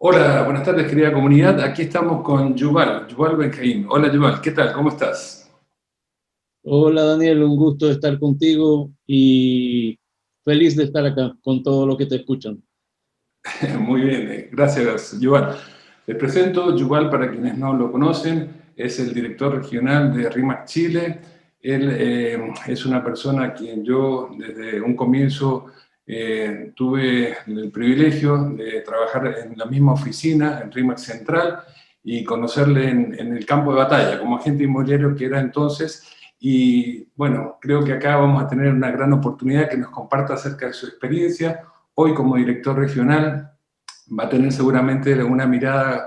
Hola, buenas tardes querida comunidad. Aquí estamos con Yuval Benjaín. Hola Yuval, ¿qué tal? ¿Cómo estás? Hola Daniel, un gusto estar contigo y feliz de estar acá con todo lo que te escuchan. Muy bien, gracias Yuval. Les presento, Yuval, para quienes no lo conocen, es el director regional de RIMAC Chile. Él es una persona a quien yo desde un comienzo tuve el privilegio de trabajar en la misma oficina, en RIMAC Central, y conocerle en el campo de batalla, como agente inmobiliario que era entonces. Y bueno, creo que acá vamos a tener una gran oportunidad que nos comparta acerca de su experiencia. Hoy como director regional va a tener seguramente una mirada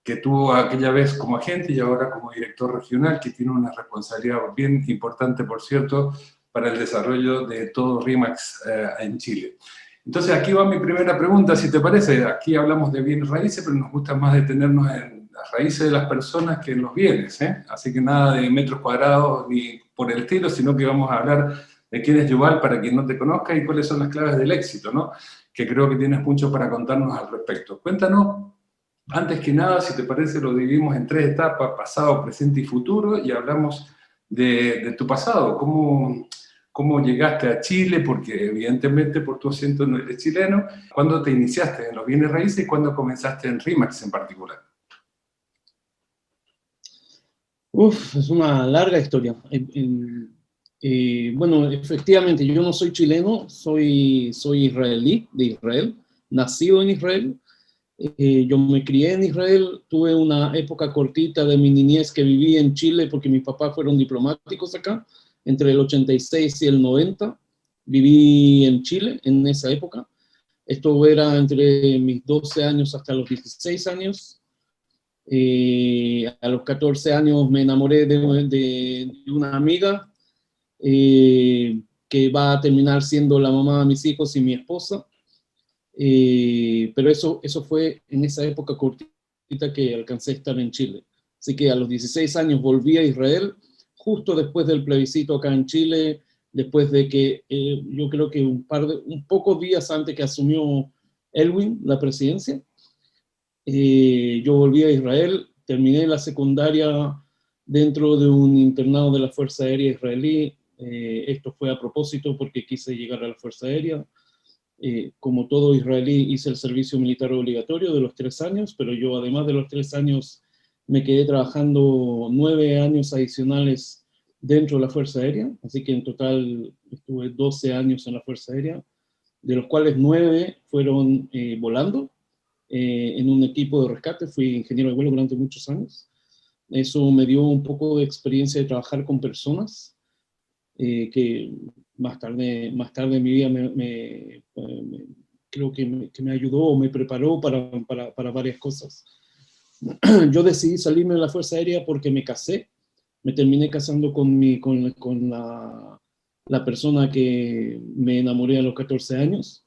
que tuvo aquella vez como agente y ahora como director regional, que tiene una responsabilidad bien importante, por cierto, para el desarrollo de todo RIMAX en Chile. Entonces aquí va mi primera pregunta, si te parece. Aquí hablamos de bienes raíces, pero nos gusta más detenernos en las raíces de las personas que en los bienes, ¿eh? Así que nada de metros cuadrados ni por el estilo, sino que vamos a hablar de quién es Yuval para quien no te conozca y cuáles son las claves del éxito, ¿no? Que creo que tienes mucho para contarnos al respecto. Cuéntanos, antes que nada, si te parece, lo dividimos en tres etapas: pasado, presente y futuro, y hablamos de tu pasado. ¿Cómo llegaste a Chile? Porque evidentemente por tu acento no eres chileno. ¿Cuándo te iniciaste en los bienes raíces y cuándo comenzaste en RIMAX en particular? Es una larga historia. Bueno, efectivamente, yo no soy chileno, soy israelí, de Israel, nacido en Israel. Yo me crié en Israel, tuve una época cortita de mi niñez que viví en Chile porque mis papás fueron diplomáticos acá, entre el 86 y el 90. Viví en Chile en esa época. Esto era entre mis 12 años hasta los 16 años. A los 14 años me enamoré de una amiga que va a terminar siendo la mamá de mis hijos y mi esposa. Pero eso fue en esa época cortita que alcancé a estar en Chile. Así que a los 16 años volví a Israel, justo después del plebiscito acá en Chile, después de que yo creo que un pocos días antes que asumió Elwin la presidencia. Yo volví a Israel, terminé la secundaria dentro de un internado de la Fuerza Aérea Israelí. Esto fue a propósito porque quise llegar a la Fuerza Aérea. Como todo israelí, hice el servicio militar obligatorio de los 3 años, pero yo además de los 3 años me quedé trabajando 9 años adicionales dentro de la Fuerza Aérea, así que en total estuve 12 años en la Fuerza Aérea, de los cuales 9 fueron volando en un equipo de rescate. Fui ingeniero de vuelo durante muchos años. Eso me dio un poco de experiencia de trabajar con personas que más tarde en mi vida creo que me ayudó o me preparó para varias cosas. Yo decidí salirme de la Fuerza Aérea porque me casé. Me terminé casando con la persona que me enamoré a los 14 años.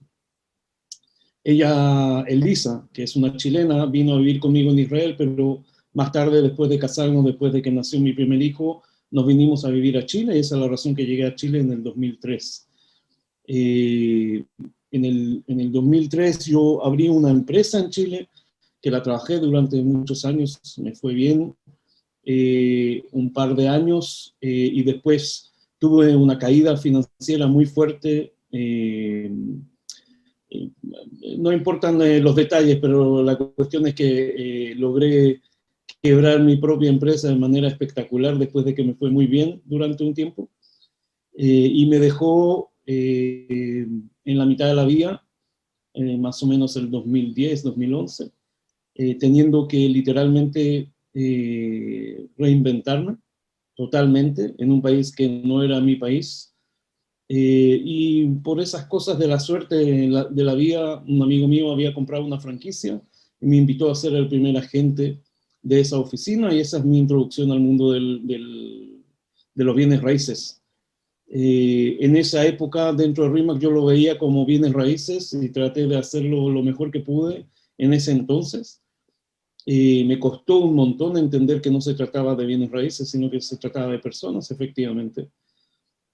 Ella, Elisa, que es una chilena, vino a vivir conmigo en Israel, pero más tarde, después de casarnos, después de que nació mi primer hijo, nos vinimos a vivir a Chile, y esa es la razón que llegué a Chile en el 2003. Eh, en el 2003 yo abrí una empresa en Chile, que la trabajé durante muchos años, me fue bien, un par de años, y después tuve una caída financiera muy fuerte. No importan los detalles, pero la cuestión es que logré quebrar mi propia empresa de manera espectacular después de que me fue muy bien durante un tiempo, y me dejó en la mitad de la vía, más o menos el 2010, 2011, teniendo que literalmente reinventarme totalmente en un país que no era mi país. Y por esas cosas de la suerte de la vida, un amigo mío había comprado una franquicia y me invitó a ser el primer agente de esa oficina, y esa es mi introducción al mundo de los bienes raíces. En esa época, dentro de RIMAC, yo lo veía como bienes raíces y traté de hacerlo lo mejor que pude en ese entonces. Me costó un montón entender que no se trataba de bienes raíces, sino que se trataba de personas, efectivamente.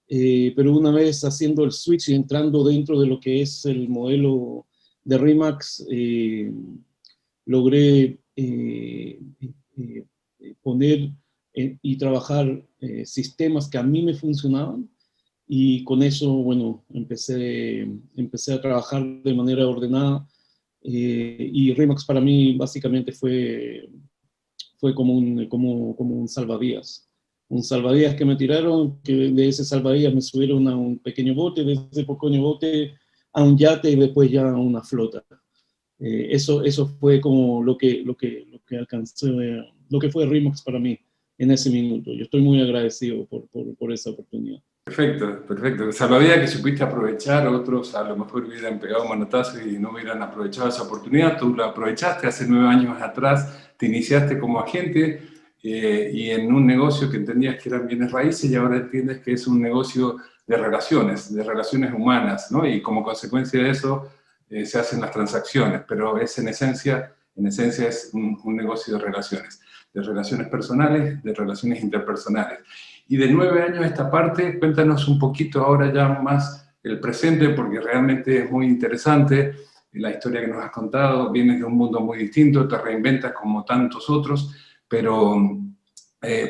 Pero una vez haciendo el switch y entrando dentro de lo que es el modelo de RIMAX, logré poner y trabajar sistemas que a mí me funcionaban, y con eso, bueno, empecé a trabajar de manera ordenada, y Remax para mí básicamente fue como un salvavidas. Un salvavidas que me tiraron, que de ese salvavidas me subieron a un pequeño bote, de ese pequeño bote a un yate y después ya a una flota. Eso fue como lo que alcancé, lo que fue Remax para mí en ese minuto. Yo estoy muy agradecido por esa oportunidad. Perfecto, perfecto. Salvavidas que supiste aprovechar, otros a lo mejor hubieran pegado manotazo y no hubieran aprovechado esa oportunidad. Tú la aprovechaste hace 9 años atrás, te iniciaste como agente y en un negocio que entendías que eran bienes raíces y ahora entiendes que es un negocio de relaciones humanas, ¿no? Y como consecuencia de eso se hacen las transacciones, pero es en esencia es un negocio de relaciones personales, de relaciones interpersonales. Y de 9 años a esta parte, cuéntanos un poquito ahora ya más el presente, porque realmente es muy interesante la historia que nos has contado. Vienes de un mundo muy distinto, te reinventas como tantos otros, pero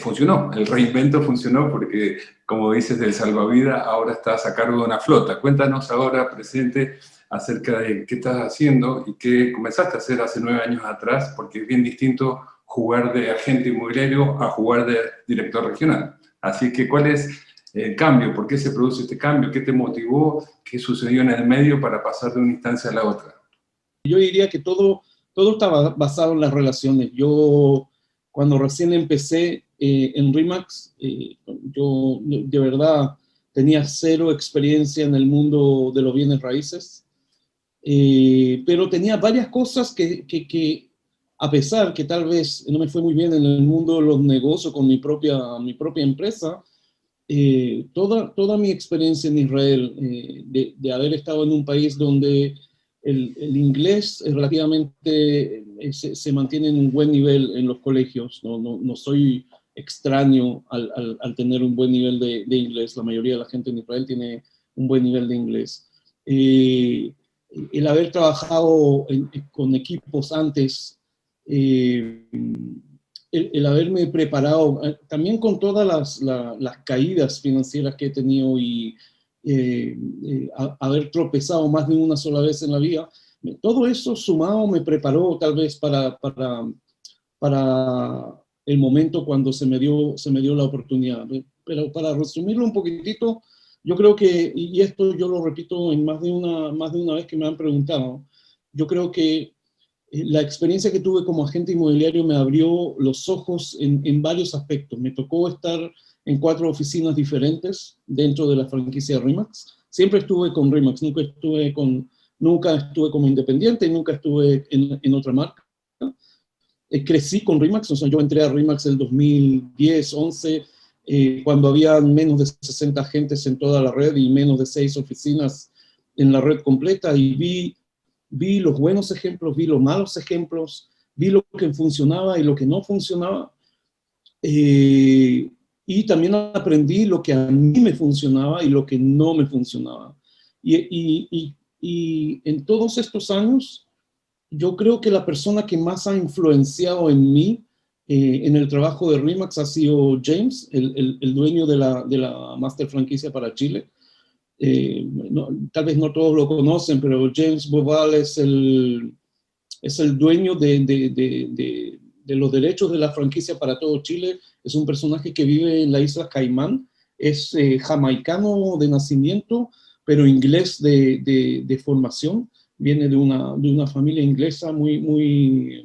funcionó, el reinvento funcionó porque, como dices, del salvavidas ahora estás a cargo de una flota. Cuéntanos ahora, presente, acerca de qué estás haciendo y qué comenzaste a hacer hace 9 años atrás, porque es bien distinto jugar de agente inmobiliario a jugar de director regional. Así que, ¿cuál es el cambio? ¿Por qué se produce este cambio? ¿Qué te motivó? ¿Qué sucedió en el medio para pasar de una instancia a la otra? Yo diría que todo estaba basado en las relaciones. Yo, cuando recién empecé en Remax, yo de verdad tenía cero experiencia en el mundo de los bienes raíces, pero tenía varias cosas que, a pesar que tal vez no me fue muy bien en el mundo de los negocios con mi propia empresa, toda mi experiencia en Israel, de haber estado en un país donde el inglés es relativamente se mantiene en un buen nivel en los colegios, no soy extraño al tener un buen nivel de inglés. La mayoría de la gente en Israel tiene un buen nivel de inglés. El haber trabajado con equipos antes, eh, el haberme preparado, también con todas las caídas financieras que he tenido y haber tropezado más de una sola vez en la vida, todo eso sumado me preparó tal vez para el momento cuando se me dio la oportunidad. Pero para resumirlo un poquitito, yo creo que, y esto yo lo repito en más de una vez que me han preguntado, yo creo que la experiencia que tuve como agente inmobiliario me abrió los ojos en varios aspectos. Me tocó estar en 4 oficinas diferentes dentro de la franquicia de Remax. Siempre estuve con Remax, nunca estuve como independiente, nunca estuve en otra marca. Crecí con Remax, o sea, yo entré a Remax en el 2010, 11, cuando había menos de 60 agentes en toda la red y menos de 6 oficinas en la red completa, y vi los buenos ejemplos, vi los malos ejemplos, vi lo que funcionaba y lo que no funcionaba, y también aprendí lo que a mí me funcionaba y lo que no me funcionaba. Y en todos estos años, yo creo que la persona que más ha influenciado en mí, en el trabajo de Remax, ha sido James, el dueño de la Master Franquicia para Chile. Tal vez no todos lo conocen, pero James Boval es el dueño de los derechos de la franquicia para todo Chile. Es un personaje que vive en la isla Caimán, es jamaicano de nacimiento, pero inglés de formación. Viene de una familia inglesa muy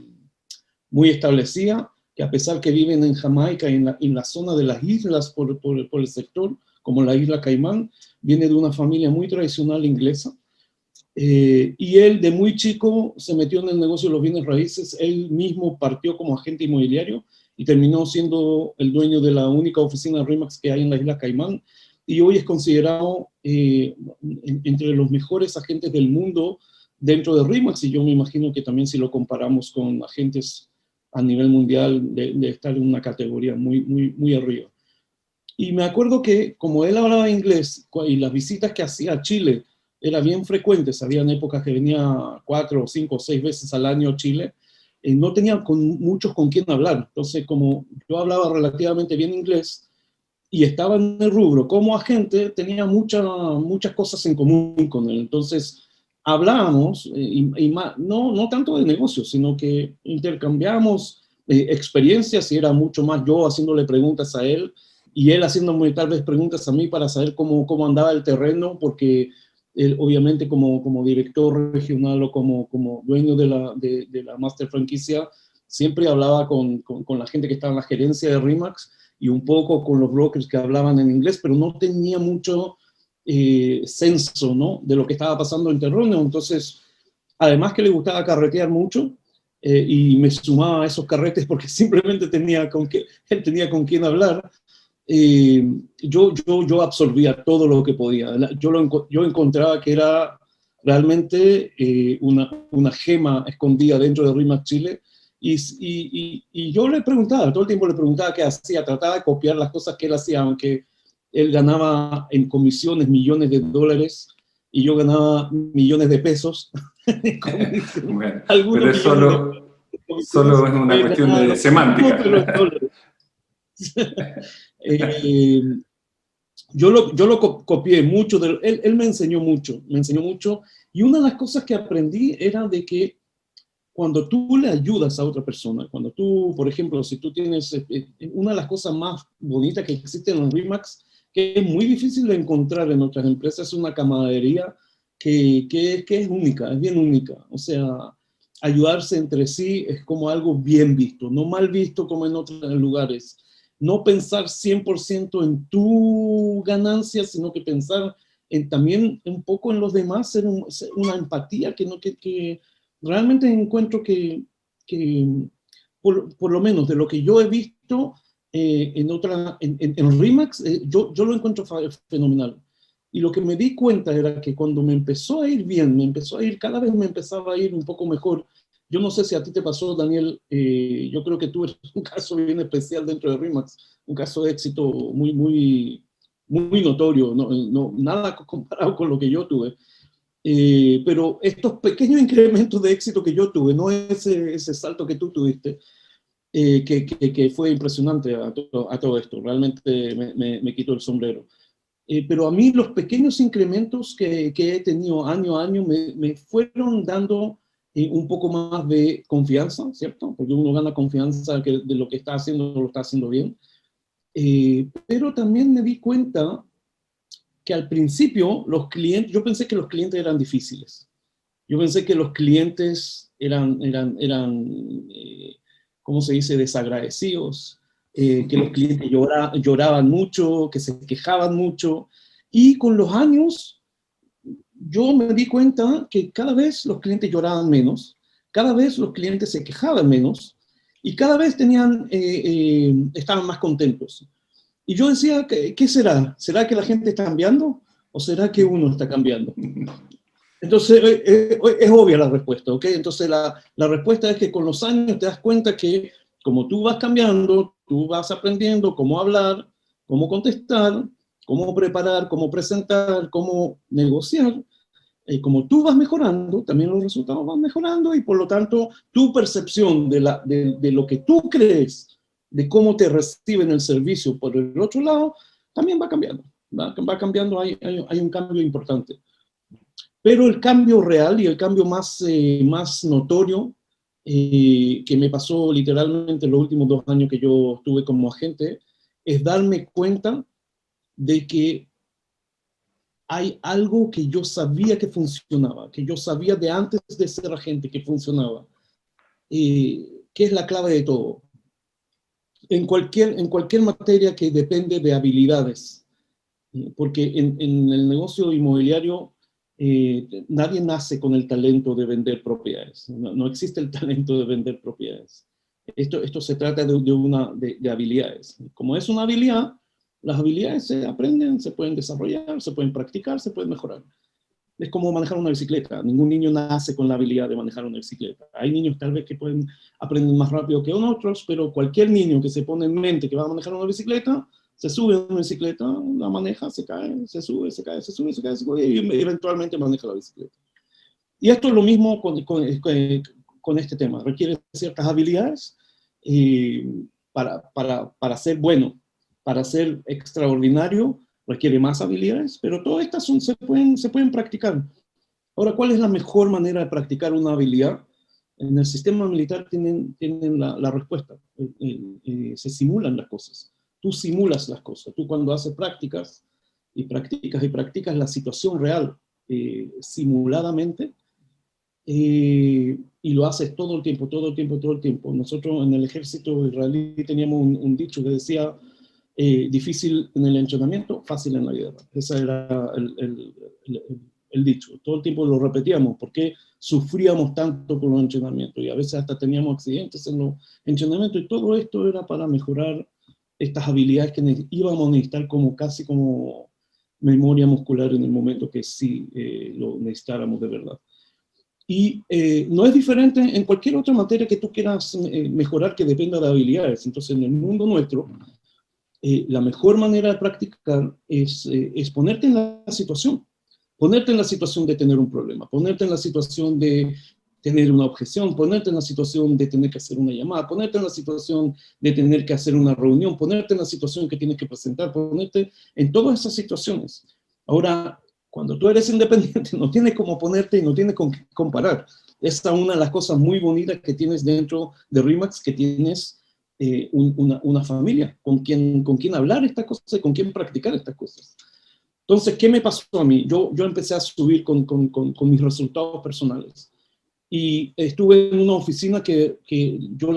establecida, que a pesar que viven en Jamaica, en la zona de las islas por el sector, como la isla Caimán, viene de una familia muy tradicional inglesa. Y él de muy chico se metió en el negocio de los bienes raíces. Él mismo partió como agente inmobiliario y terminó siendo el dueño de la única oficina de Remax que hay en la isla Caimán, y hoy es considerado entre los mejores agentes del mundo dentro de Remax, y yo me imagino que también, si lo comparamos con agentes a nivel mundial, de estar en una categoría muy arriba. Y me acuerdo que, como él hablaba inglés y las visitas que hacía a Chile eran bien frecuentes, habían épocas que venía 4, 5, 6 veces al año a Chile, no tenía muchos con quien hablar. Entonces, como yo hablaba relativamente bien inglés y estaba en el rubro como agente, tenía muchas cosas en común con él. Entonces, hablábamos, no tanto de negocios, sino que intercambiábamos experiencias, y era mucho más yo haciéndole preguntas a él y él haciéndome tal vez preguntas a mí para saber cómo andaba el terreno, porque él, obviamente como director regional o como dueño de la master franquicia, siempre hablaba con la gente que estaba en la gerencia de RE/MAX y un poco con los brokers que hablaban en inglés, pero no tenía mucho censo, ¿no?, de lo que estaba pasando en terreno. Entonces, además que le gustaba carretear mucho, y me sumaba a esos carretes porque simplemente él tenía con quién hablar. Yo absorbía todo lo que podía. Yo encontraba que era realmente una gema escondida dentro de RE/MAX Chile, y yo le preguntaba, todo el tiempo le preguntaba qué hacía, trataba de copiar las cosas que él hacía, aunque él ganaba en comisiones millones de dólares y yo ganaba millones de pesos en comisiones, Bueno, algunos pero es millones de comisiones, solo es una él cuestión ganaba de lo mismo, pero en semántica. dólares. eh, yo lo copié mucho, él me enseñó mucho, y una de las cosas que aprendí era de que cuando tú le ayudas a otra persona, cuando tú, por ejemplo, si tú tienes, una de las cosas más bonitas que existen en RE/MAX, que es muy difícil de encontrar en otras empresas, es una camaradería que es única, es bien única. O sea, ayudarse entre sí es como algo bien visto, no mal visto como en otros lugares. No pensar 100% en tu ganancia, sino que pensar también un poco en los demás, ser una empatía que realmente encuentro que por lo menos de lo que yo he visto en RE/MAX, yo lo encuentro fenomenal. Y lo que me di cuenta era que cuando me empezó a ir bien, cada vez me empezaba a ir un poco mejor. Yo no sé si a ti te pasó, Daniel, yo creo que tú eres un caso bien especial dentro de RE/MAX, un caso de éxito muy notorio, nada comparado con lo que yo tuve. Pero estos pequeños incrementos de éxito que yo tuve, no ese salto que tú tuviste, que fue impresionante a todo esto, realmente me quitó el sombrero. Pero a mí los pequeños incrementos que he tenido año a año me fueron dando un poco más de confianza, ¿cierto? Porque uno gana confianza de lo que está haciendo, lo está haciendo bien. Pero también me di cuenta que al principio yo pensé que los clientes eran difíciles. Yo pensé que los clientes eran ¿cómo se dice?, desagradecidos, que los clientes lloraban mucho, que se quejaban mucho. Y con los años, yo me di cuenta que cada vez los clientes lloraban menos, cada vez los clientes se quejaban menos, y cada vez estaban más contentos. Y yo decía, ¿qué será? ¿Será que la gente está cambiando? ¿O será que uno está cambiando? Entonces, es obvia la respuesta, ¿ok? Entonces, la respuesta es que con los años te das cuenta que como tú vas cambiando, tú vas aprendiendo cómo hablar, cómo contestar, cómo preparar, cómo presentar, cómo negociar. Como tú vas mejorando, también los resultados van mejorando, y por lo tanto, tu percepción de lo que tú crees, de cómo te reciben el servicio por el otro lado, también va cambiando. Va cambiando, hay un cambio importante. Pero el cambio real y el cambio más notorio, que me pasó literalmente en los últimos 2 años que yo estuve como agente, es darme cuenta de que hay algo que yo sabía que funcionaba, que yo sabía de antes de ser agente que funcionaba, que es la clave de todo. En cualquier materia que depende de habilidades, porque en el negocio inmobiliario nadie nace con el talento de vender propiedades. No existe el talento de vender propiedades. Esto se trata de habilidades. Como es una habilidad, las habilidades se aprenden, se pueden desarrollar, se pueden practicar, se pueden mejorar. Es como manejar una bicicleta. Ningún niño nace con la habilidad de manejar una bicicleta. Hay niños tal vez que pueden aprender más rápido que otros, pero cualquier niño que se pone en mente que va a manejar una bicicleta, se sube a una bicicleta, la maneja, se cae, se sube, se cae, se sube, se cae, y eventualmente maneja la bicicleta. Y esto es lo mismo con este tema. Requiere ciertas habilidades para ser bueno, para ser extraordinario, requiere más habilidades, pero todas estas se pueden practicar. Ahora, ¿cuál es la mejor manera de practicar una habilidad? En el sistema militar tienen la respuesta. Se simulan las cosas. Tú simulas las cosas. Tú cuando haces prácticas y practicas la situación real simuladamente, y lo haces todo el tiempo, todo el tiempo, todo el tiempo. Nosotros en el ejército israelí teníamos un dicho que decía, difícil en el entrenamiento, fácil en la guerra. Ese era el dicho. Todo el tiempo lo repetíamos, porque sufríamos tanto con los entrenamientos, y a veces hasta teníamos accidentes en los entrenamientos, y todo esto era para mejorar estas habilidades que íbamos a necesitar casi como memoria muscular en el momento que sí lo necesitáramos de verdad. Y no es diferente en cualquier otra materia que tú quieras mejorar que dependa de habilidades. Entonces, en el mundo nuestro, la mejor manera de practicar es ponerte en la situación. Ponerte en la situación de tener un problema, ponerte en la situación de tener una objeción, ponerte en la situación de tener que hacer una llamada, ponerte en la situación de tener que hacer una reunión, ponerte en la situación que tienes que presentar, ponerte en todas esas situaciones. Ahora, cuando tú eres independiente, no tienes cómo ponerte y no tienes con qué comparar. Esta es una de las cosas muy bonitas que tienes dentro de RE/MAX, que tienes una familia con quien hablar estas cosas y con quien practicar estas cosas. Entonces, ¿qué me pasó a mí? Yo empecé a subir con mis resultados personales. Y estuve en una oficina que yo,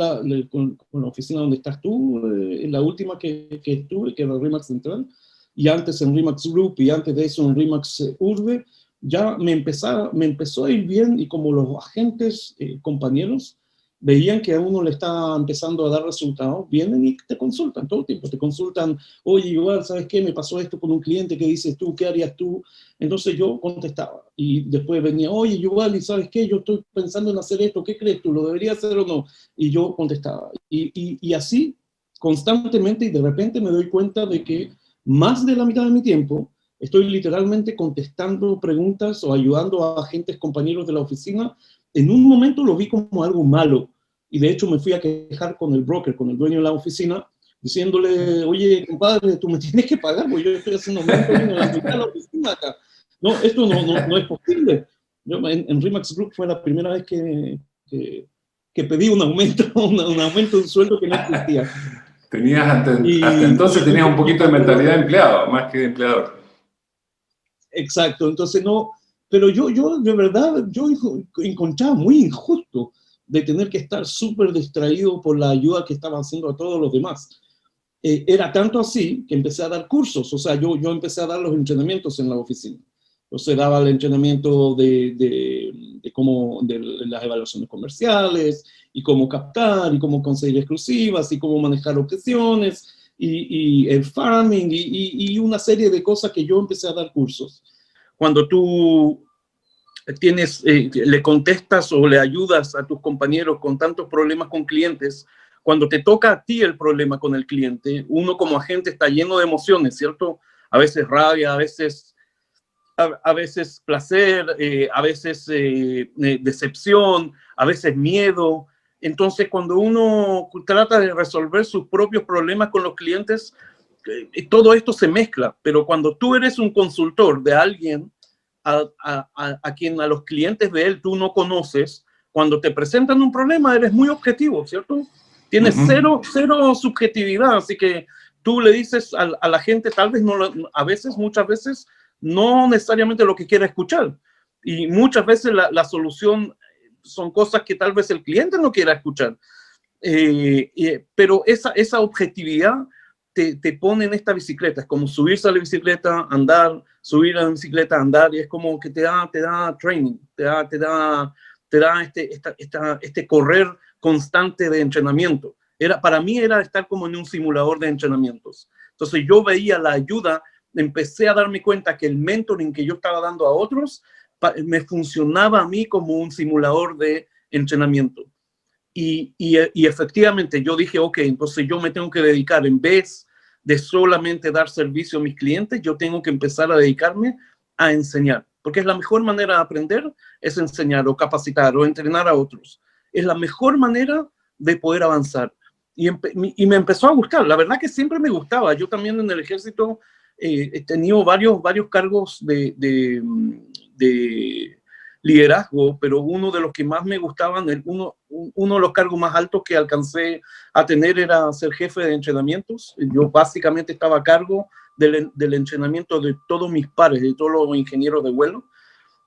con la oficina donde estás tú, en la última que estuve, que era RE/MAX Central, y antes en RE/MAX Group, y antes de eso en RE/MAX Urbe, ya me empezó a ir bien, y como los agentes, compañeros, veían que a uno le está empezando a dar resultados, vienen y te consultan todo el tiempo, te consultan, oye, igual, ¿sabes qué? Me pasó esto con un cliente, ¿qué dices tú? ¿Qué harías tú? Entonces yo contestaba, y después venía, oye, igual, ¿y sabes qué? Yo estoy pensando en hacer esto, ¿qué crees tú? ¿Lo debería hacer o no? Y yo contestaba, y así, constantemente, y de repente me doy cuenta de que más de la mitad de mi tiempo estoy literalmente contestando preguntas o ayudando a agentes, compañeros de la oficina. En un momento lo vi como algo malo, y de hecho me fui a quejar con el broker, con el dueño de la oficina, diciéndole, oye, compadre, tú me tienes que pagar, porque yo estoy haciendo mentoring en la mitad de la oficina acá. No, esto no es posible. Yo, en RE/MAX Group fue la primera vez que pedí un aumento, un aumento de un sueldo que no existía. Hasta entonces tenías un poquito de mentalidad de empleado, más que de empleador. Exacto, entonces no, pero yo de verdad, yo encontraba muy injusto de tener que estar súper distraído por la ayuda que estaba haciendo a todos los demás. Era tanto así que empecé a dar cursos, o sea, yo empecé a dar los entrenamientos en la oficina. Entonces daba el entrenamiento de las evaluaciones comerciales, y cómo captar, y cómo conseguir exclusivas, y cómo manejar objeciones, y el farming, y una serie de cosas que yo empecé a dar cursos. Cuando tú le contestas o le ayudas a tus compañeros con tantos problemas con clientes, cuando te toca a ti el problema con el cliente, uno como agente está lleno de emociones, ¿cierto? A veces rabia, a veces placer, a veces decepción, a veces miedo. Entonces, cuando uno trata de resolver sus propios problemas con los clientes, todo esto se mezcla. Pero cuando tú eres un consultor de alguien a quien a los clientes de él tú no conoces, cuando te presentan un problema eres muy objetivo, ¿cierto? Tienes cero subjetividad, así que tú le dices a la gente, tal vez no, muchas veces, no necesariamente lo que quiere escuchar. Y muchas veces la solución son cosas que tal vez el cliente no quiera escuchar. Pero esa objetividad te pone en esta bicicleta. Es como subirse a la bicicleta, andar, subir a la bicicleta, andar, y es como que te da training, te da este correr constante de entrenamiento. Para mí era estar como en un simulador de entrenamientos. Entonces yo veía la ayuda, empecé a darme cuenta que el mentoring que yo estaba dando a otros me funcionaba a mí como un simulador de entrenamiento. Y efectivamente yo dije, ok, entonces yo me tengo que dedicar, en vez de solamente dar servicio a mis clientes, yo tengo que empezar a dedicarme a enseñar, porque es la mejor manera de aprender, es enseñar o capacitar o entrenar a otros. es la mejor manera de poder avanzar. Y me empezó a gustar. La verdad que siempre me gustaba. Yo también en el ejército he tenido varios cargos de liderazgo, pero uno de los que más me gustaban, uno de los cargos más altos que alcancé a tener era ser jefe de entrenamientos. Yo básicamente estaba a cargo del entrenamiento de todos mis pares, de todos los ingenieros de vuelo.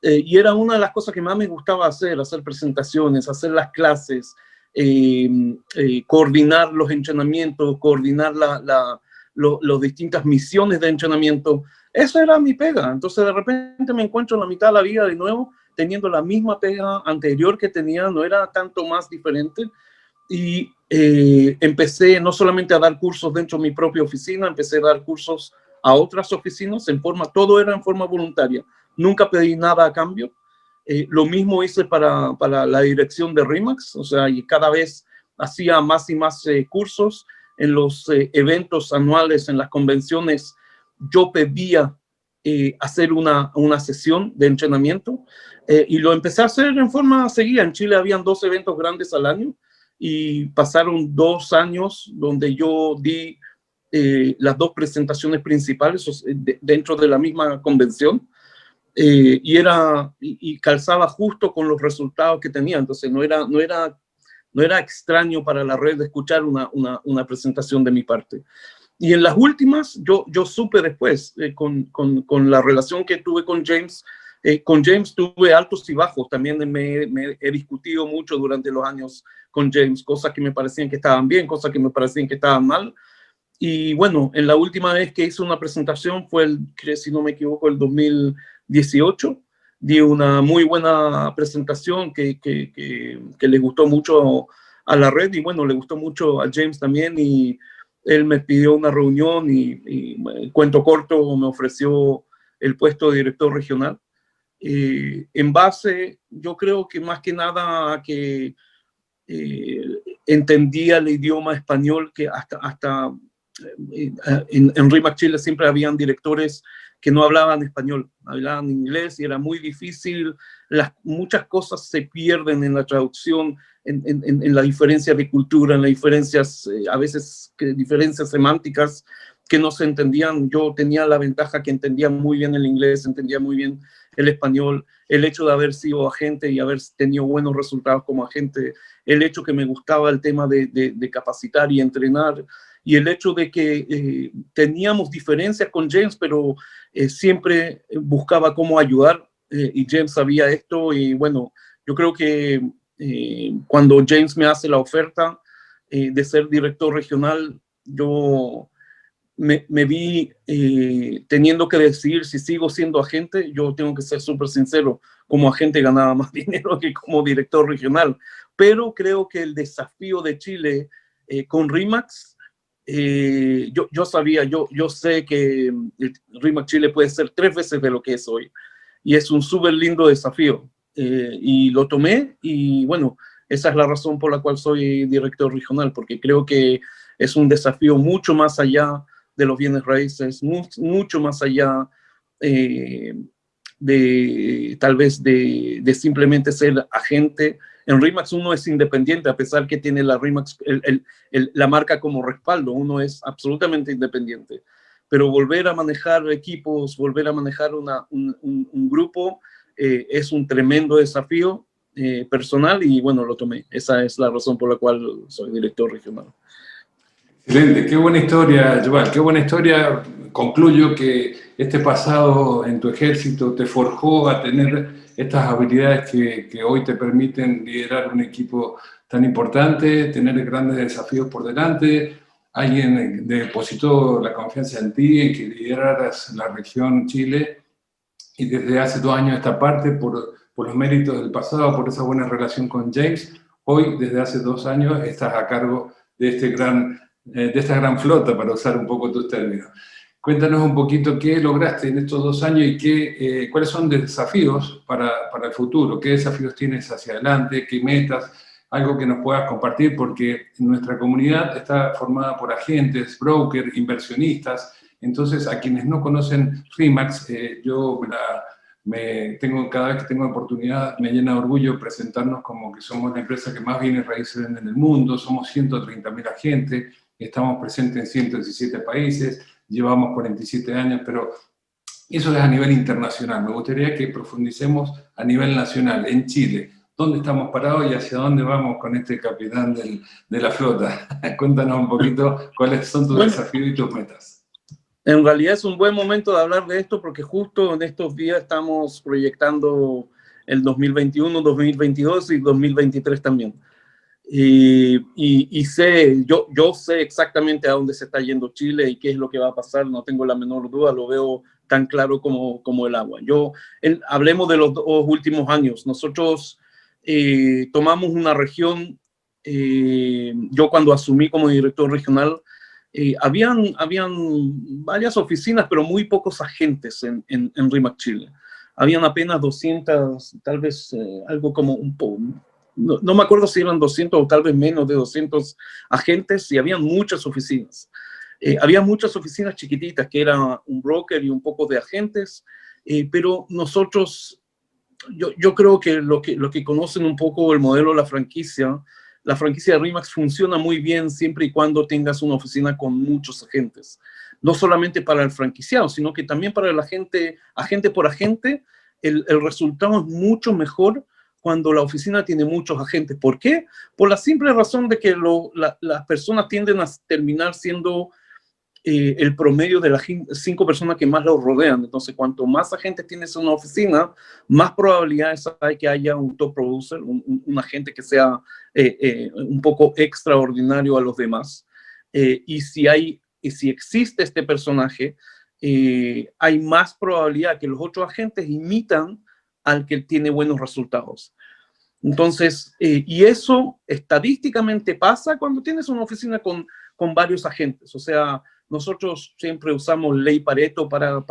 Y era una de las cosas que más me gustaba hacer presentaciones, hacer las clases, coordinar los entrenamientos, coordinar las distintas misiones de entrenamiento. Eso era mi pega. Entonces de repente me encuentro en la mitad de la vida de nuevo, teniendo la misma pega anterior que tenía, no era tanto más diferente. Y empecé no solamente a dar cursos dentro de mi propia oficina, empecé a dar cursos a otras oficinas, todo era en forma voluntaria. Nunca pedí nada a cambio. Lo mismo hice para la dirección de RE/MAX, o sea, y cada vez hacía más y más cursos en los eventos anuales, en las convenciones. Yo pedía hacer una sesión de entrenamiento y lo empecé a hacer en forma seguida. En Chile habían 2 eventos grandes al año y pasaron 2 años donde yo di las 2 presentaciones principales dentro de la misma convención. Y calzaba justo con los resultados que tenía. Entonces no era extraño para la red escuchar una presentación de mi parte. Y en las últimas, yo supe después, con la relación que tuve con James tuve altos y bajos. También me he discutido mucho durante los años con James, cosas que me parecían que estaban bien, cosas que me parecían que estaban mal. Y bueno, en la última vez que hice una presentación fue, si no me equivoco, el 2018. Di una muy buena presentación que le gustó mucho a la red y bueno, le gustó mucho a James también, y él me pidió una reunión y cuento corto, me ofreció el puesto de director regional. En base, yo creo que más que nada a que entendía el idioma español, que hasta en RE/MAX Chile siempre habían directores que no hablaban español, hablaban inglés y era muy difícil. Muchas cosas se pierden en la traducción, en la diferencia de cultura, en las diferencias, a veces diferencias semánticas que no se entendían. Yo tenía la ventaja que entendía muy bien el inglés, entendía muy bien el español, el hecho de haber sido agente y haber tenido buenos resultados como agente, el hecho que me gustaba el tema de capacitar y entrenar, y el hecho de que teníamos diferencias con James, pero siempre buscaba cómo ayudar, y James sabía esto. Y bueno, yo creo que cuando James me hace la oferta de ser director regional, yo me vi teniendo que decidir si sigo siendo agente. Yo tengo que ser súper sincero, como agente ganaba más dinero que como director regional, pero creo que el desafío de Chile con RE/MAX, yo sé que RE/MAX Chile puede ser 3 veces de lo que es hoy, y es un súper lindo desafío, y lo tomé. Y bueno, esa es la razón por la cual soy director regional, porque creo que es un desafío mucho más allá de los bienes raíces, mucho más allá tal vez de simplemente ser agente. En RE/MAX uno es independiente, a pesar que tiene la RE/MAX, la marca como respaldo, uno es absolutamente independiente. Pero volver a manejar equipos, volver a manejar un grupo, es un tremendo desafío personal, y bueno, lo tomé. Esa es la razón por la cual soy director regional. Excelente, qué buena historia, Yuval, qué buena historia. Concluyo que este pasado en tu ejército te forjó a tener estas habilidades que hoy te permiten liderar un equipo tan importante, tener grandes desafíos por delante. Alguien depositó la confianza en ti, en que lideraras la región Chile, y desde hace 2 años esta parte, por los méritos del pasado, por esa buena relación con James, hoy desde hace 2 años estás a cargo de esta gran flota, para usar un poco tus términos. Cuéntanos un poquito qué lograste en estos 2 años y cuáles son los desafíos para el futuro, qué desafíos tienes hacia adelante, qué metas, algo que nos puedas compartir, porque nuestra comunidad está formada por agentes, brokers, inversionistas. Entonces, a quienes no conocen RE/MAX, yo Cada vez que tengo oportunidad me llena de orgullo presentarnos como que somos la empresa que más bienes raíces vende en el mundo. Somos 130.000 agentes, estamos presentes en 117 países, llevamos 47 años, pero eso es a nivel internacional. Me gustaría que profundicemos a nivel nacional, en Chile. ¿Dónde estamos parados y hacia dónde vamos con este capitán de la flota? Cuéntanos un poquito cuáles son tus desafíos y tus metas. En realidad es un buen momento de hablar de esto porque justo en estos días estamos proyectando el 2021, 2022 y 2023 también. Y sé, yo sé exactamente a dónde se está yendo Chile y qué es lo que va a pasar, no tengo la menor duda, lo veo tan claro como el agua. Hablemos de los 2 últimos años. Nosotros tomamos una región, yo cuando asumí como director regional, habían varias oficinas, pero muy pocos agentes en RE/MAX Chile. Habían apenas 200, tal vez algo como un poco, no me acuerdo si eran 200 o tal vez menos de 200 agentes, y habían muchas oficinas. Había muchas oficinas chiquititas, que era un broker y un poco de agentes, pero nosotros, yo creo que lo que conocen un poco el modelo de la franquicia de RE/MAX funciona muy bien siempre y cuando tengas una oficina con muchos agentes. No solamente para el franquiciado, sino que también para el agente por agente, el resultado es mucho mejor cuando la oficina tiene muchos agentes. ¿Por qué? Por la simple razón de que las personas tienden a terminar siendo el promedio de las 5 personas que más lo rodean. Entonces, cuanto más agentes tienes en una oficina, más probabilidades hay que haya un top producer, un agente que sea un poco extraordinario a los demás. Y si existe este personaje, hay más probabilidad que los otros agentes imitan al que tiene buenos resultados. Entonces, y eso estadísticamente pasa cuando tienes una oficina con varios agentes. O sea, nosotros siempre usamos ley Pareto para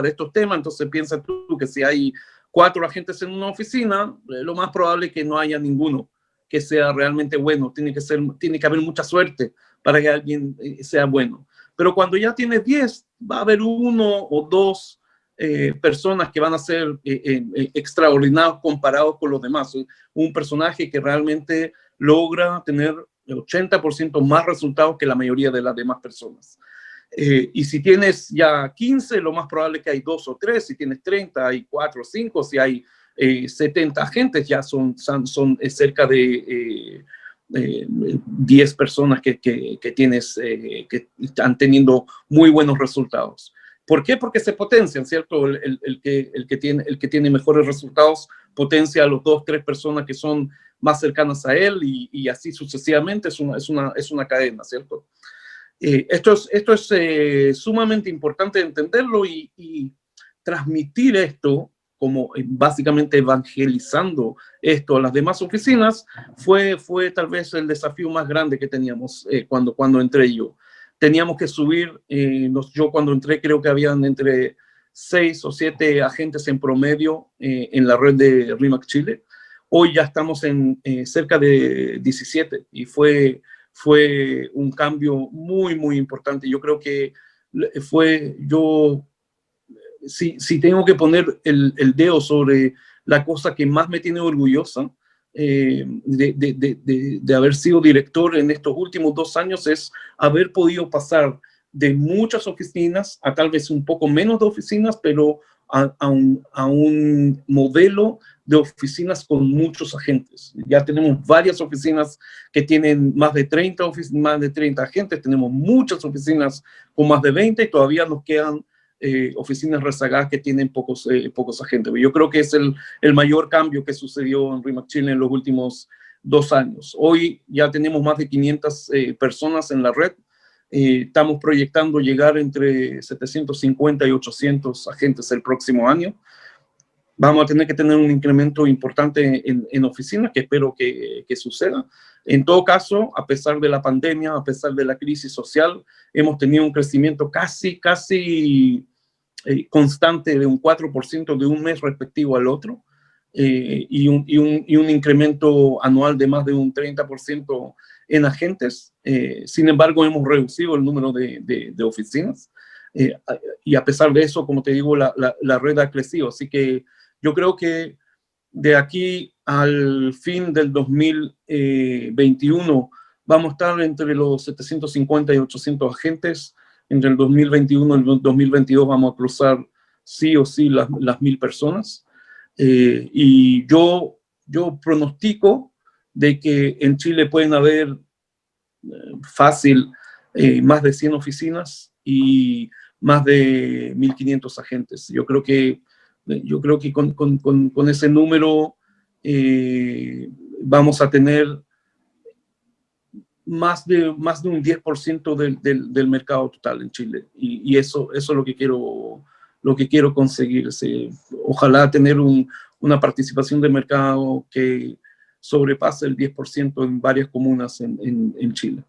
estos temas. Entonces, piensa tú que si hay 4 agentes en una oficina, lo más probable es que no haya ninguno que sea realmente bueno. Tiene que haber mucha suerte para que alguien sea bueno. Pero cuando ya tienes 10, va a haber 1 o 2 personas que van a ser extraordinarios comparados con los demás. Un personaje que realmente logra tener el 80% más resultados que la mayoría de las demás personas. Y si tienes ya 15, lo más probable es que hay 2 o 3. Si tienes 30, hay 4 o 5. Si hay 70 agentes, ya son cerca de 10 personas que tienes, que están teniendo muy buenos resultados. ¿Por qué? Porque se potencian, ¿cierto? El que tiene mejores resultados potencia a los 2, 3 personas que son más cercanas a él, y así sucesivamente. Es una cadena, ¿cierto? Esto es sumamente importante entenderlo y transmitir esto, como básicamente evangelizando esto a las demás oficinas, fue tal vez el desafío más grande que teníamos cuando entré yo. Teníamos que subir, yo cuando entré creo que habían entre 6 o 7 agentes en promedio en la red de RE/MAX Chile. Hoy ya estamos en cerca de 17, y fue un cambio muy, muy importante. Yo creo que si tengo que poner el dedo sobre la cosa que más me tiene orgullosa de haber sido director en estos últimos 2 años, es haber podido pasar de muchas oficinas a tal vez un poco menos de oficinas, pero a un modelo de oficinas con muchos agentes. Ya tenemos varias oficinas que tienen más de 30 agentes, tenemos muchas oficinas con más de 20, y todavía nos quedan oficinas rezagadas que tienen pocos agentes. Yo creo que es el mayor cambio que sucedió en RE/MAX Chile en los últimos 2 años. Hoy ya tenemos más de 500 personas en la red. Estamos proyectando llegar entre 750 y 800 agentes el próximo año. Vamos a tener que tener un incremento importante en oficinas, que espero que suceda. En todo caso, a pesar de la pandemia, a pesar de la crisis social, hemos tenido un crecimiento casi constante de un 4% de un mes respectivo al otro, y un incremento anual de más de un 30% en agentes. Sin embargo, hemos reducido el número de oficinas. eh, y a pesar de eso, como te digo, la red ha crecido. Así que yo creo que de aquí al fin del 2021 vamos a estar entre los 750 y 800 agentes. Entre el 2021 y el 2022 vamos a cruzar sí o sí las 1000 personas. Y yo pronostico de que en Chile pueden haber fácil más de 100 oficinas y más de 1500 agentes. Yo creo que con ese número vamos a tener más de un 10% del mercado total en Chile. Y eso es lo que quiero conseguir. Ojalá tener una participación de mercado que sobrepase el 10% en varias comunas en Chile.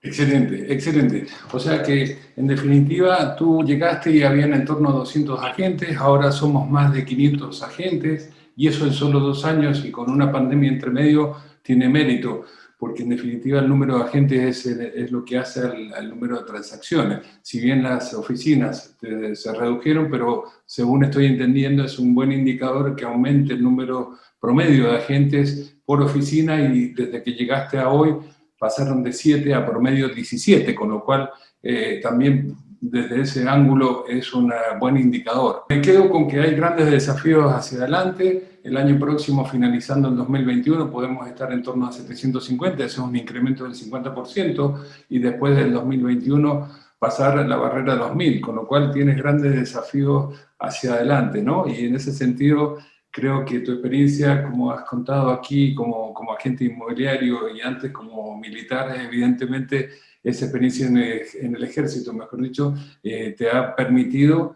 Excelente, excelente. O sea que, en definitiva, tú llegaste y habían en torno a 200 agentes, ahora somos más de 500 agentes, y eso en solo 2 años y con una pandemia entre medio tiene mérito, porque en definitiva el número de agentes es lo que hace al número de transacciones. Si bien las oficinas se redujeron, pero según estoy entendiendo es un buen indicador que aumente el número promedio de agentes por oficina, y desde que llegaste a hoy pasaron de 7 a promedio 17, con lo cual también desde ese ángulo es un buen indicador. Me quedo con que hay grandes desafíos hacia adelante. El año próximo, finalizando el 2021, podemos estar en torno a 750, eso es un incremento del 50%, y después del 2021 pasar la barrera de los 1000, con lo cual tienes grandes desafíos hacia adelante, ¿no? Y en ese sentido, creo que tu experiencia, como has contado aquí, como agente inmobiliario y antes como militar, evidentemente esa experiencia en el ejército, mejor dicho, te ha permitido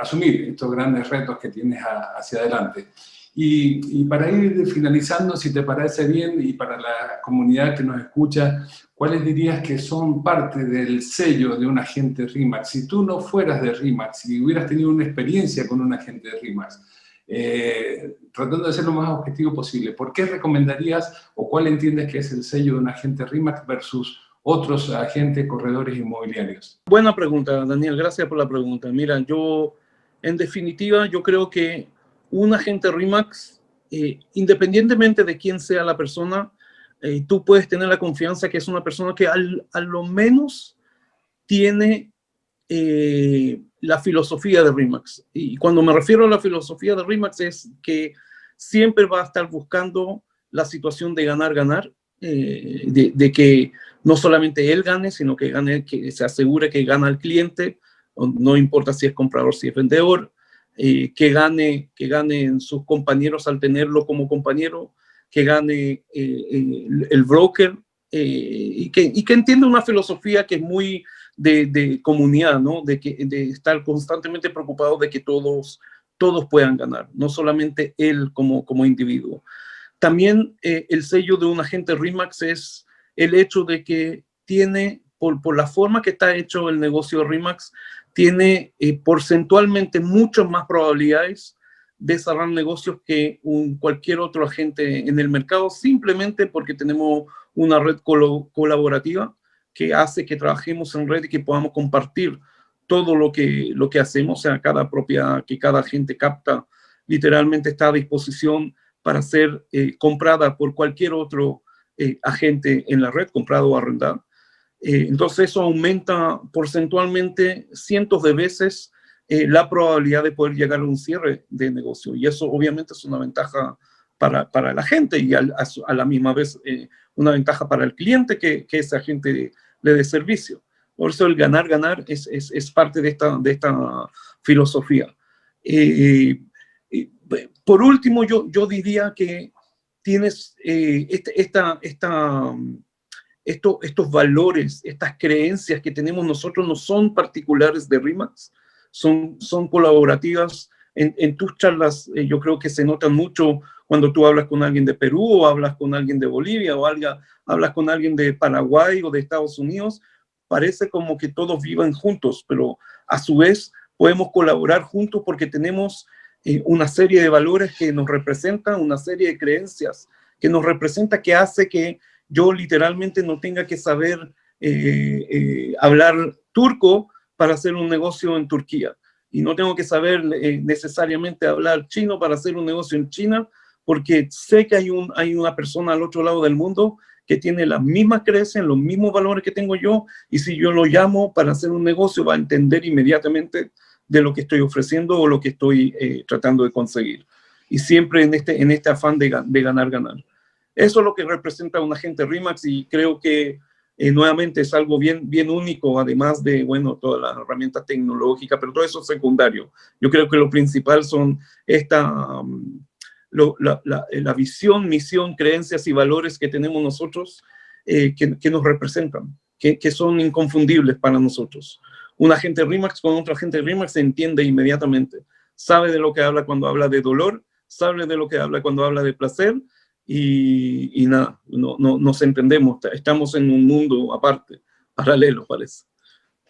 asumir estos grandes retos que tienes hacia adelante. Y para ir finalizando, si te parece bien, y para la comunidad que nos escucha, ¿cuáles dirías que son parte del sello de un agente RE/MAX? Si tú no fueras de RE/MAX, si hubieras tenido una experiencia con un agente de RE/MAX, tratando de ser lo más objetivo posible, ¿por qué recomendarías o cuál entiendes que es el sello de un agente RE/MAX versus otros agentes corredores inmobiliarios? Buena pregunta, Daniel, gracias por la pregunta. Mira, en definitiva, yo creo que un agente RE/MAX, independientemente de quién sea la persona, tú puedes tener la confianza que es una persona que a lo menos tiene la filosofía de RE/MAX. Y cuando me refiero a la filosofía de RE/MAX es que siempre va a estar buscando la situación de ganar, de que no solamente él gane, sino que gane, que se asegure que gana el cliente, no importa si es comprador, si es vendedor, que ganen sus compañeros al tenerlo como compañero, que gane el broker, y que entienda una filosofía que es muy de comunidad, ¿no? De estar constantemente preocupado de que todos puedan ganar, no solamente él como individuo. También el sello de un agente RE/MAX es el hecho de que tiene, por la forma que está hecho el negocio de RE/MAX, tiene porcentualmente muchas más probabilidades de cerrar negocios que cualquier otro agente en el mercado, simplemente porque tenemos una red colaborativa que hace que trabajemos en red y que podamos compartir todo lo que hacemos. O sea, cada propiedad que cada agente capta literalmente está a disposición para ser comprada por cualquier otro agente en la red, comprado o arrendado. Entonces eso aumenta porcentualmente cientos de veces la probabilidad de poder llegar a un cierre de negocio, y eso obviamente es una ventaja para la gente y a la misma vez una ventaja para el cliente que ese agente le dé servicio. Por eso el ganar es parte de esta filosofía. Por último, yo diría que tienes estos valores, estas creencias que tenemos nosotros no son particulares de RE/MAX, son colaborativas. En tus charlas yo creo que se notan mucho cuando tú hablas con alguien de Perú o hablas con alguien de Bolivia o hablas con alguien de Paraguay o de Estados Unidos. Parece como que todos vivan juntos, pero a su vez podemos colaborar juntos porque tenemos una serie de valores que nos representan, una serie de creencias que nos representa, que hace que yo literalmente no tenga que saber hablar turco para hacer un negocio en Turquía. Y no tengo que saber necesariamente hablar chino para hacer un negocio en China, porque sé que hay una persona al otro lado del mundo que tiene las mismas creencias, los mismos valores que tengo yo, y si yo lo llamo para hacer un negocio, va a entender inmediatamente de lo que estoy ofreciendo o lo que estoy tratando de conseguir. Y siempre en este afán de ganar, ganar. Eso es lo que representa un agente RE/MAX, y creo que nuevamente es algo bien único, además de, bueno, todas las herramientas tecnológicas, pero todo eso es secundario. Yo creo que lo principal son la visión, misión, creencias y valores que tenemos nosotros, que nos representan, que son inconfundibles para nosotros. Un agente RE/MAX con otro agente RE/MAX se entiende inmediatamente. Sabe de lo que habla cuando habla de dolor, sabe de lo que habla cuando habla de placer, y nada, no nos entendemos. Estamos en un mundo aparte, paralelo, parece.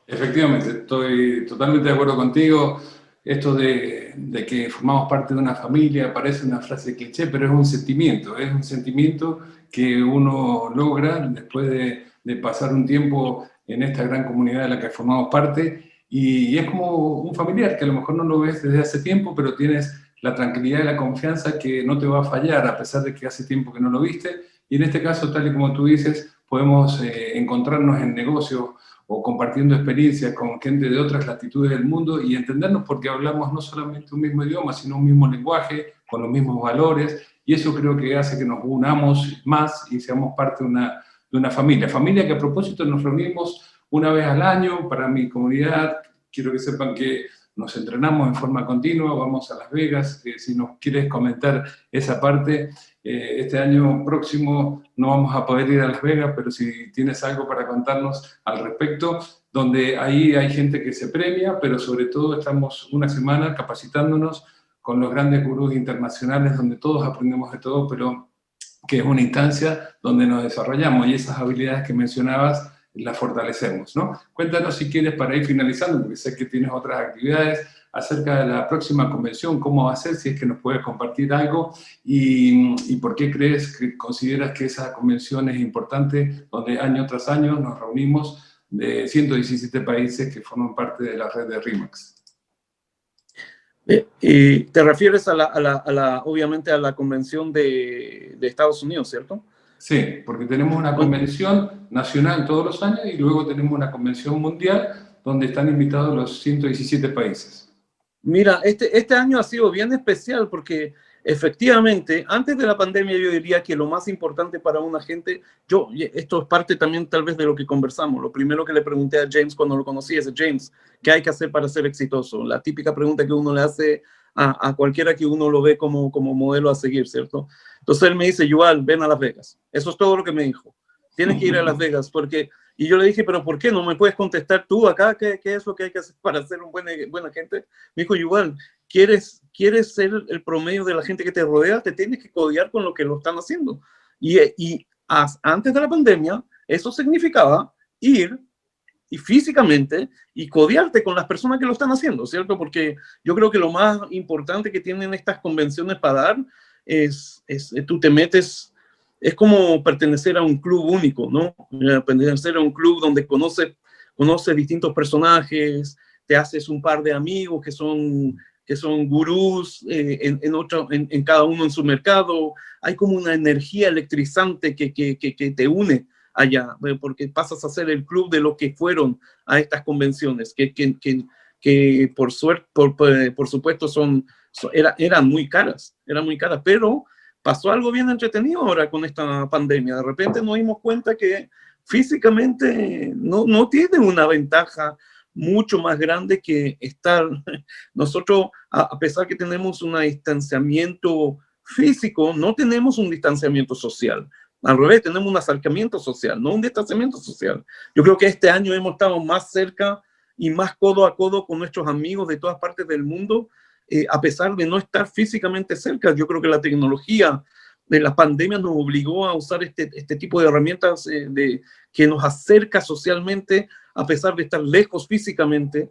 Efectivamente, estoy totalmente de acuerdo contigo. Esto de que formamos parte de una familia parece una frase cliché, pero es un sentimiento que uno logra después de pasar un tiempo en esta gran comunidad de la que formamos parte, y es como un familiar que a lo mejor no lo ves desde hace tiempo, pero tienes la tranquilidad y la confianza que no te va a fallar a pesar de que hace tiempo que no lo viste, y en este caso, tal y como tú dices, podemos encontrarnos en negocios o compartiendo experiencias con gente de otras latitudes del mundo y entendernos, porque hablamos no solamente un mismo idioma, sino un mismo lenguaje, con los mismos valores, y eso creo que hace que nos unamos más y seamos parte de una familia. Familia que, a propósito, nos reunimos una vez al año para mi comunidad. Quiero que sepan que nos entrenamos en forma continua, vamos a Las Vegas, si nos quieres comentar esa parte. Este año próximo no vamos a poder ir a Las Vegas, pero si tienes algo para contarnos al respecto, donde ahí hay gente que se premia, pero sobre todo estamos una semana capacitándonos con los grandes gurús internacionales, donde todos aprendemos de todo, pero que es una instancia donde nos desarrollamos, y esas habilidades que mencionabas las fortalecemos, ¿no? Cuéntanos, si quieres, para ir finalizando, porque sé que tienes otras actividades, acerca de la próxima convención, cómo va a ser, si es que nos puedes compartir algo, y por qué consideras que esa convención es importante, donde año tras año nos reunimos de 117 países que forman parte de la red de RE/MAX. Te refieres obviamente a la convención de Estados Unidos, ¿cierto? Sí, porque tenemos una convención nacional todos los años y luego tenemos una convención mundial donde están invitados los 117 países. Mira, este año ha sido bien especial porque efectivamente, antes de la pandemia, yo diría que lo más importante para un agente, esto es parte también tal vez de lo que conversamos, lo primero que le pregunté a James cuando lo conocí es: James, ¿qué hay que hacer para ser exitoso? La típica pregunta que uno le hace a cualquiera que uno lo ve como modelo a seguir, ¿cierto? Entonces él me dice: Yuval, ven a Las Vegas. Eso es todo lo que me dijo. Tienes que ir a Las Vegas porque... Y yo le dije: ¿pero por qué? ¿No me puedes contestar tú acá? ¿Qué es lo que hay que hacer para ser un buen agente? Me dijo: Yuval, ¿quieres ser el promedio de la gente que te rodea? Te tienes que codear con lo que lo están haciendo. Y antes de la pandemia, eso significaba ir y físicamente y codearte con las personas que lo están haciendo, ¿cierto? Porque yo creo que lo más importante que tienen estas convenciones para dar es tú te metes... Es como pertenecer a un club único, ¿no? Pertenecer a un club donde conoces distintos personajes, te haces un par de amigos que son gurús en cada uno en su mercado. Hay como una energía electrizante que te une allá, porque pasas a ser el club de los que fueron a estas convenciones, que por supuesto eran muy caras, pero pasó algo bien entretenido ahora con esta pandemia. De repente nos dimos cuenta que físicamente no tiene una ventaja mucho más grande que estar. Nosotros, a pesar que tenemos un distanciamiento físico, no tenemos un distanciamiento social. Al revés, tenemos un acercamiento social, no un distanciamiento social. Yo creo que este año hemos estado más cerca y más codo a codo con nuestros amigos de todas partes del mundo, a pesar de no estar físicamente cerca. Yo creo que la tecnología de la pandemia nos obligó a usar este tipo de herramientas que nos acerca socialmente, a pesar de estar lejos físicamente.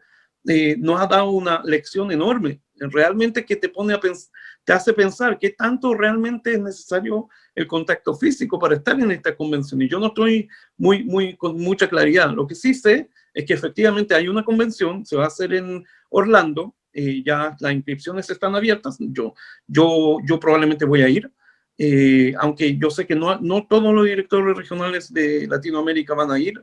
Nos ha dado una lección enorme, realmente, que te hace pensar qué tanto realmente es necesario el contacto físico para estar en esta convención. Y yo no estoy con mucha claridad. Lo que sí sé es que efectivamente hay una convención, se va a hacer en Orlando, ya las inscripciones están abiertas, yo probablemente voy a ir, aunque yo sé que no todos los directores regionales de Latinoamérica van a ir,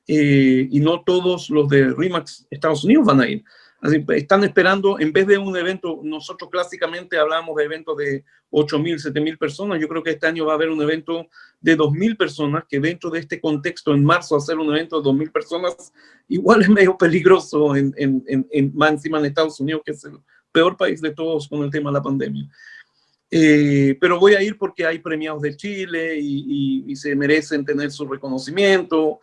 y no todos los de RE/MAX Estados Unidos van a ir. Así, están esperando, en vez de un evento, nosotros clásicamente hablamos de eventos de 8.000, 7.000 personas, yo creo que este año va a haber un evento de 2.000 personas, que dentro de este contexto, en marzo, hacer un evento de 2.000 personas, igual es medio peligroso, más encima en Estados Unidos, que es el peor país de todos con el tema de la pandemia. Pero voy a ir porque hay premiados de Chile y se merecen tener su reconocimiento,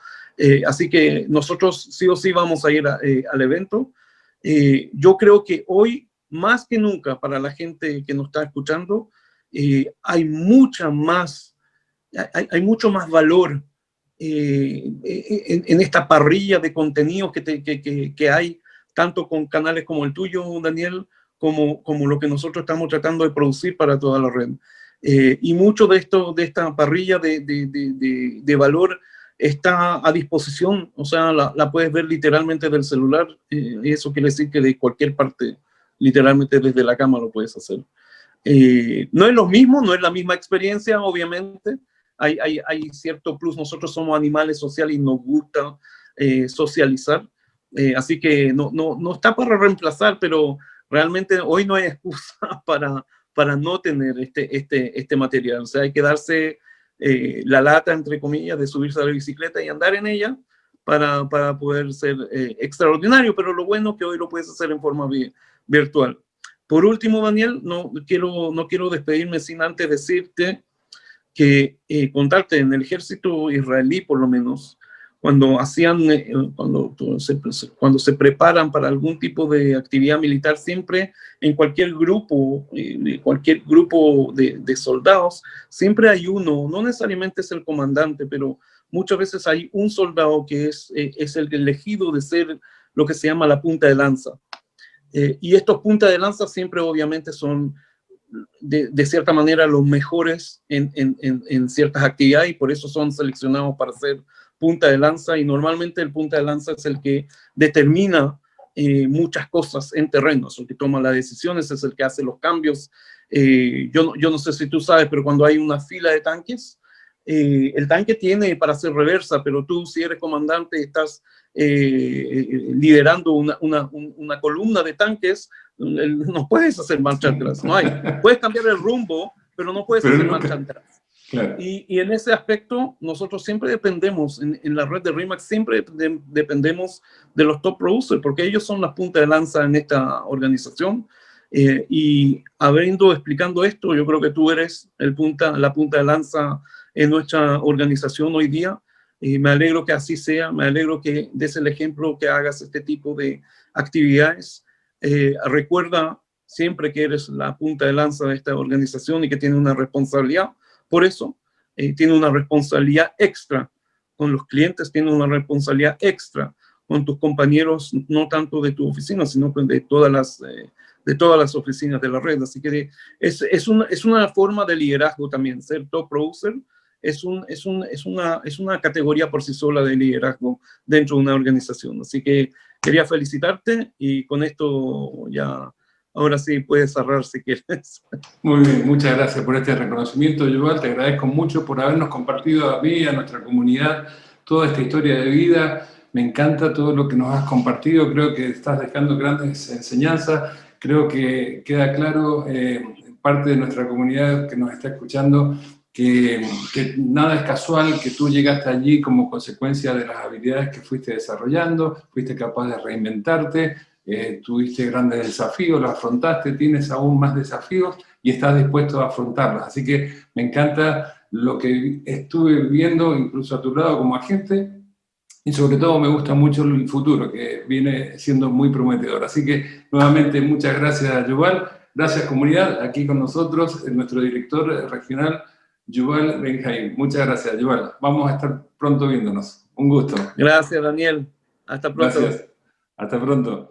así que nosotros sí o sí vamos a ir al evento. Yo creo que hoy, más que nunca, para la gente que nos está escuchando, hay mucho más valor en esta parrilla de contenidos que hay, tanto con canales como el tuyo, Daniel, como lo que nosotros estamos tratando de producir para toda la red. Y mucho de esta parrilla de valor está a disposición, o sea, la puedes ver literalmente del celular, y eso quiere decir que de cualquier parte, literalmente desde la cama lo puedes hacer. No es lo mismo, no es la misma experiencia, obviamente, hay cierto plus, nosotros somos animales sociales y nos gusta socializar, así que no está para reemplazar, pero realmente hoy no hay excusa para no tener este material, o sea, hay que darse la lata, entre comillas, de subirse a la bicicleta y andar en ella para poder ser extraordinario, pero lo bueno es que hoy lo puedes hacer en forma virtual. Por último, Daniel, no quiero despedirme sin antes decirte que contarte, en el ejército israelí, por lo menos, cuando se preparan para algún tipo de actividad militar, siempre en cualquier grupo de soldados, siempre hay uno, no necesariamente es el comandante, pero muchas veces hay un soldado que es el elegido de ser lo que se llama la punta de lanza. Y estos puntas de lanza siempre obviamente son de cierta manera los mejores en ciertas actividades, y por eso son seleccionados para ser punta de lanza, y normalmente el punta de lanza es el que determina muchas cosas en terreno, es el que toma las decisiones, es el que hace los cambios. Yo no sé si tú sabes, pero cuando hay una fila de tanques, el tanque tiene para hacer reversa, pero tú, si eres comandante, estás liderando una columna de tanques, no puedes hacer marcha atrás, no hay. Puedes cambiar el rumbo, pero no puedes hacer marcha atrás. Claro. Y en ese aspecto, nosotros siempre dependemos, en la red de RE/MAX, siempre dependemos de los top producers, porque ellos son la punta de lanza en esta organización. Y explicando esto, yo creo que tú eres la punta de lanza en nuestra organización hoy día. Me alegro que así sea, me alegro que des el ejemplo, que hagas este tipo de actividades. Recuerda siempre que eres la punta de lanza de esta organización y que tienes una responsabilidad. Por eso, tiene una responsabilidad extra con los clientes, tiene una responsabilidad extra con tus compañeros, no tanto de tu oficina, sino de todas las oficinas de la red. Así que es una forma de liderazgo también. Ser top producer es una categoría por sí sola de liderazgo dentro de una organización. Así que quería felicitarte, y con esto ya, ahora sí puedes cerrar si quieres. Muy bien, muchas gracias por este reconocimiento, Yuval. Te agradezco mucho por habernos compartido a mí, a nuestra comunidad, toda esta historia de vida. Me encanta todo lo que nos has compartido. Creo que estás dejando grandes enseñanzas. Creo que queda claro, parte de nuestra comunidad que nos está escuchando, que nada es casual, que tú llegaste allí como consecuencia de las habilidades que fuiste desarrollando, fuiste capaz de reinventarte, tuviste grandes desafíos, los afrontaste, tienes aún más desafíos y estás dispuesto a afrontarlos. Así que me encanta lo que estuve viendo, incluso a tu lado como agente, y sobre todo me gusta mucho el futuro, que viene siendo muy prometedor. Así que nuevamente muchas gracias, Yuval. Gracias, comunidad. Aquí con nosotros nuestro director regional, Yuval Ben-Haim. Muchas gracias, Yuval. Vamos a estar pronto viéndonos. Un gusto. Gracias, Daniel. Hasta pronto. Gracias. Hasta pronto.